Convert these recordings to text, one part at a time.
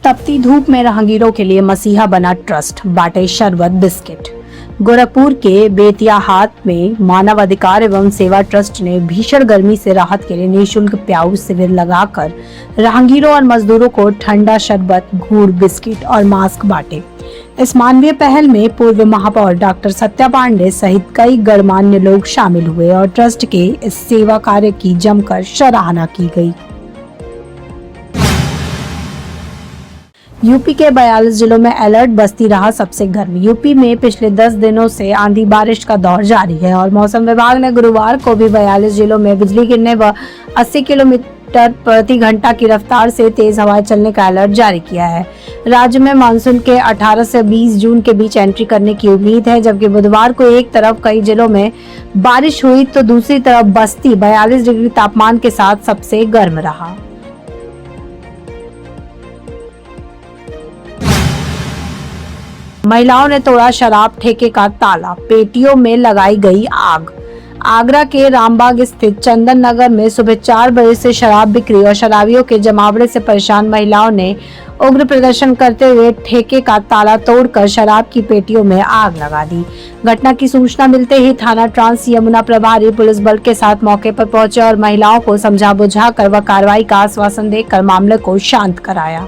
तपती धूप में राहगीरों के लिए मसीहा बना ट्रस्ट, बांटे शरबत बिस्किट। गोरखपुर के बेतियाहाट में मानव अधिकार एवं सेवा ट्रस्ट ने भीषण गर्मी से राहत के लिए निःशुल्क प्याऊ शिविर लगाकर राहगीरों और मजदूरों को ठंडा शरबत, गुड़, बिस्किट और मास्क बांटे। इस मानवीय पहल में पूर्व महापौर डॉक्टर सत्या पांडे सहित कई गणमान्य लोग शामिल हुए और ट्रस्ट के इस सेवा कार्य की जमकर सराहना की गई। यूपी के 42 जिलों में अलर्ट, बस्ती रहा सबसे गर्म। यूपी में पिछले 10 दिनों से आंधी बारिश का दौर जारी है और मौसम विभाग ने गुरुवार को भी 42 जिलों में बिजली गिरने व 80 किलोमीटर प्रति घंटा की रफ्तार से तेज हवाएं चलने का अलर्ट जारी किया है। राज्य में मानसून के 18 से 20 जून के बीच एंट्री करने की उम्मीद है, जबकि बुधवार को एक तरफ कई जिलों में बारिश हुई तो दूसरी तरफ बस्ती 42 डिग्री तापमान के साथ सबसे गर्म रहा। महिलाओं ने तोड़ा शराब ठेके का ताला, पेटियों में लगाई गई आग। आगरा के रामबाग स्थित चंदन नगर में सुबह 4 बजे से शराब बिक्री और शराबियों के जमावड़े से परेशान महिलाओं ने उग्र प्रदर्शन करते हुए ठेके का ताला तोड़कर शराब की पेटियों में आग लगा दी। घटना की सूचना मिलते ही थाना ट्रांस यमुना प्रभारी पुलिस बल के साथ मौके पर पहुंचे और महिलाओं को समझा बुझाकर व कार्रवाई का आश्वासन देकर मामले को शांत कराया।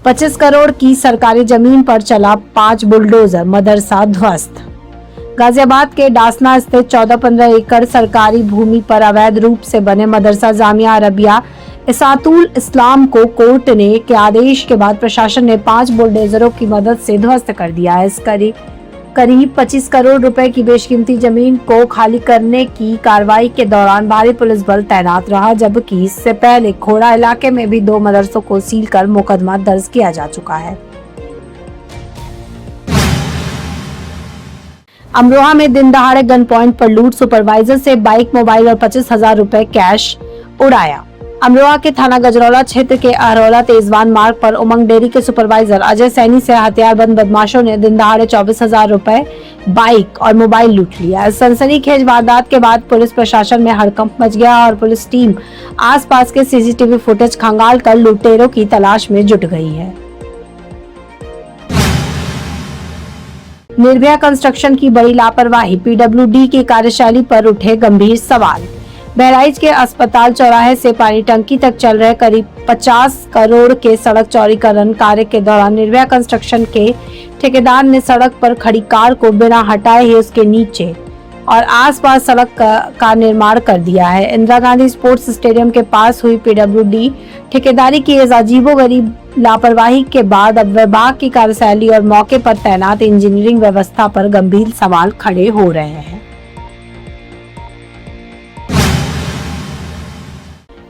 25 करोड़ की सरकारी जमीन पर चला 5 बुलडोजर, मदरसा ध्वस्त। गाजियाबाद के डासना स्थित 14-15 एकड़ सरकारी भूमि पर अवैध रूप से बने मदरसा जामिया अरबिया इसातुल इस्लाम को कोर्ट ने के आदेश के बाद प्रशासन ने 5 बुलडोजरों की मदद से ध्वस्त कर दिया है। इस करीब 25 करोड़ रुपए की बेशकीमती जमीन को खाली करने की कार्रवाई के दौरान भारी पुलिस बल तैनात रहा, जबकि इससे पहले खोड़ा इलाके में भी 2 मदरसों को सील कर मुकदमा दर्ज किया जा चुका है। अमरोहा में दिन दहाड़े गन पॉइंट पर लूट, सुपरवाइजर से बाइक, मोबाइल और 25,000 रुपए कैश उड़ाया। अमरोहा के थाना गजरौला क्षेत्र के अहरौला तेजवान मार्ग पर उमंग डेयरी के सुपरवाइजर अजय सैनी से हथियारबंद बदमाशों ने दिन दहाड़े 24,000 रुपए, बाइक और मोबाइल लूट लिया। इस सनसनीखेज वारदात के बाद पुलिस प्रशासन में हड़कंप मच गया और पुलिस टीम आसपास के सीसीटीवी फुटेज खंगाल कर लुटेरों की तलाश में जुट गई है। निर्भया कंस्ट्रक्शन की बड़ी लापरवाही, पीडब्ल्यूडी की कार्यशैली पर उठे गंभीर सवाल। बहराइच के अस्पताल चौराहे से पानी टंकी तक चल रहे करीब 50 करोड़ के सड़क चौड़ीकरण कार्य के दौरान निर्भया कंस्ट्रक्शन के ठेकेदार ने सड़क पर खड़ी कार को बिना हटाए ही उसके नीचे और आसपास सड़क का निर्माण कर दिया है। इंदिरा गांधी स्पोर्ट्स स्टेडियम के पास हुई पीडब्ल्यूडी ठेकेदारी की इस अजीबोगरीब लापरवाही के बाद अब विभाग की कार्यशैली और मौके पर तैनात इंजीनियरिंग व्यवस्था पर गंभीर सवाल खड़े हो रहे हैं।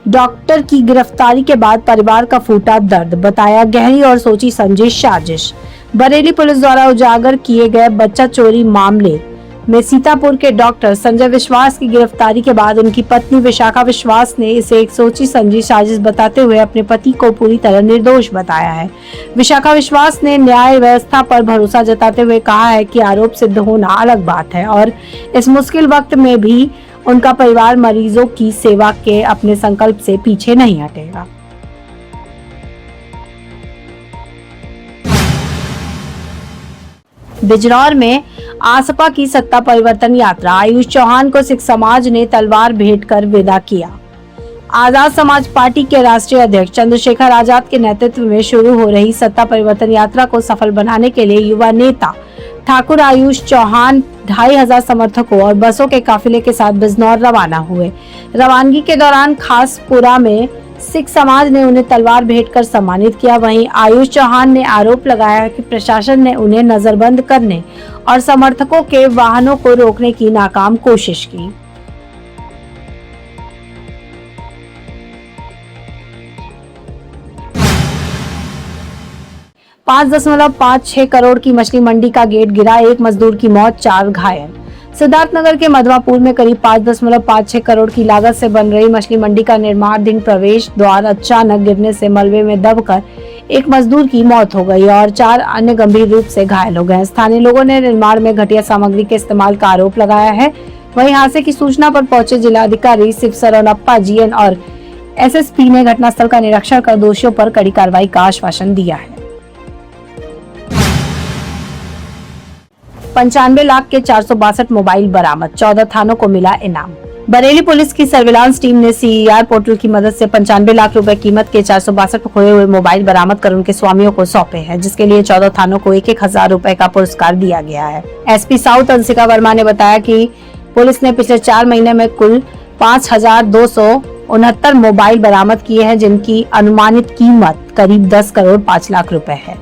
डॉक्टर की गिरफ्तारी के बाद परिवार का फूटा दर्द, बताया गहरी और सोची समझी साजिश। बरेली पुलिस द्वारा उजागर किए गए बच्चा चोरी मामले में सीतापुर के डॉक्टर संजय विश्वास की गिरफ्तारी के बाद उनकी पत्नी विशाखा विश्वास ने इसे एक सोची समझी साजिश बताते हुए अपने पति को पूरी तरह निर्दोष बताया है। विशाखा विश्वास ने न्याय व्यवस्था पर भरोसा जताते हुए कहा है कि आरोप सिद्ध होना अलग बात है और इस मुश्किल वक्त में भी उनका परिवार मरीजों की सेवा के अपने संकल्प से पीछे नहीं हटेगा। बिजनौर में आसपा की सत्ता परिवर्तन यात्रा, आयुष चौहान को सिख समाज ने तलवार भेंट कर विदा किया। आजाद समाज पार्टी के राष्ट्रीय अध्यक्ष चंद्रशेखर आजाद के नेतृत्व में शुरू हो रही सत्ता परिवर्तन यात्रा को सफल बनाने के लिए युवा नेता ठाकुर आयुष चौहान 2,500 समर्थकों और बसों के काफिले के साथ बिजनौर रवाना हुए। रवानगी के दौरान खासपुरा में सिख समाज ने उन्हें तलवार भेंट कर सम्मानित किया। वहीं आयुष चौहान ने आरोप लगाया कि प्रशासन ने उन्हें नजरबंद करने और समर्थकों के वाहनों को रोकने की नाकाम कोशिश की। $5.56 करोड़ की मछली मंडी का गेट गिरा, 1 मजदूर की मौत, 4 घायल। सिद्धार्थनगर के मधवापुर में करीब 5.56 करोड़ की लागत से बन रही मछली मंडी का निर्माणाधीन प्रवेश द्वार अचानक गिरने से मलबे में दबकर 1 मजदूर की मौत हो गई और 4 अन्य गंभीर रूप से घायल हो गए। स्थानीय लोगों ने निर्माण में घटिया सामग्री के इस्तेमाल का आरोप लगाया है। वहीं हादसे की सूचना पर पहुंचे जिलाधिकारी शिव शरण अप्पा जीएन और एसएसपी ने घटनास्थल का निरीक्षण कर दोषियों पर कड़ी कार्रवाई का आश्वासन दिया है। 95 लाख के 462 मोबाइल बरामद, 14 थानों को मिला इनाम। बरेली पुलिस की सर्विलांस टीम ने सीईआर पोर्टल की मदद से 95 लाख रुपए कीमत के 462 खोए हुए मोबाइल बरामद कर उनके स्वामियों को सौंपे हैं, जिसके लिए 14 थानों को 1,000 रुपए का पुरस्कार दिया गया है। एसपी साउथ अंशिका वर्मा ने बताया कि पुलिस ने पिछले 4 महीने में कुल 5,269 मोबाइल बरामद किए हैं, जिनकी अनुमानित कीमत करीब 10 करोड़ 5 लाख रुपए है।